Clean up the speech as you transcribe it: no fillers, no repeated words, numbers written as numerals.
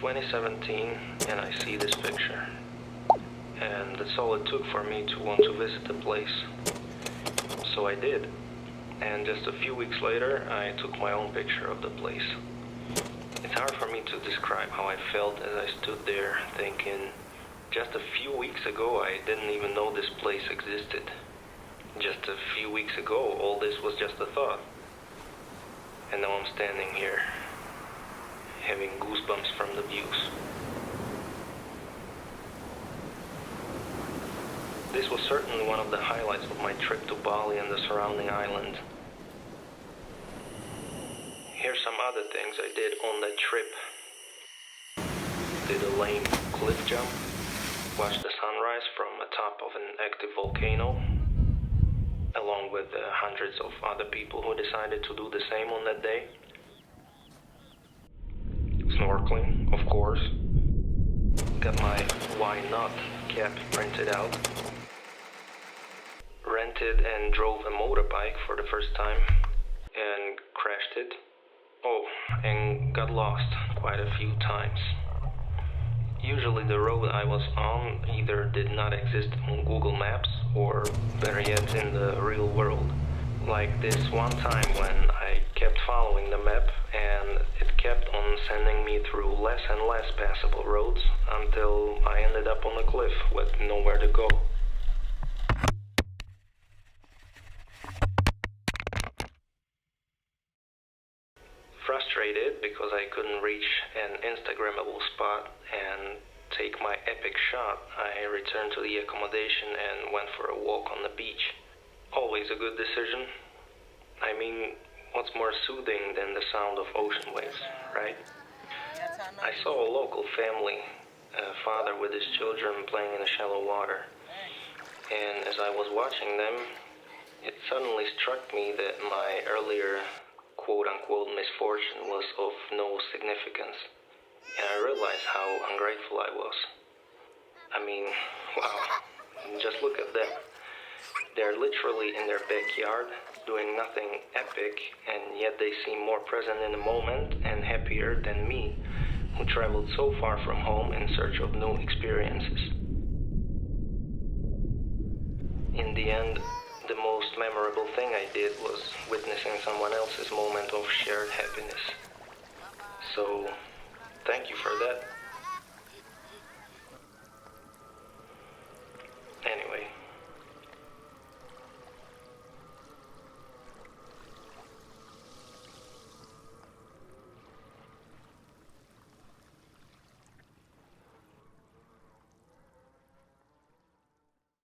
2017 and I see this picture. And that's all it took for me to want to visit the place. So I did. And just a few weeks later, I took my own picture of the place. It's hard for me to describe how I felt as I stood there thinking, just a few weeks ago I didn't even know this place existed. Just a few weeks ago, all this was just a thought. And now I'm standing here, having goosebumps from the views. This was certainly one of the highlights of my trip to Bali and the surrounding island. Here's some other things I did on that trip. Did a lame cliff jump, watched the sunrise from the top of an active volcano, along with hundreds of other people who decided to do the same on that day. Snorkeling, of course. Got my why not cap printed out. Rented and drove a motorbike for the first time and crashed it. Oh, and got lost quite a few times. Usually the road I was on either did not exist on Google Maps or, better yet, in the real world. Like this one time when I kept following the map and it kept on sending me through less and less passable roads until I ended up on a cliff with nowhere to go. Frustrated because I couldn't reach an Instagrammable spot and take my epic shot, I returned to the accommodation and went for a walk on the beach. Always a good decision. I mean, what's more soothing than the sound of ocean waves, right? I saw a local family, a father with his children playing in the shallow water. And as I was watching them, it suddenly struck me that my earlier quote-unquote misfortune was of no significance. And I realized how ungrateful I was. I mean, wow, just look at them. They're literally in their backyard, doing nothing epic, and yet they seem more present in the moment and happier than me, who traveled so far from home in search of new experiences. In the end, the most memorable thing I did was witnessing someone else's moment of shared happiness. So, thank you for that.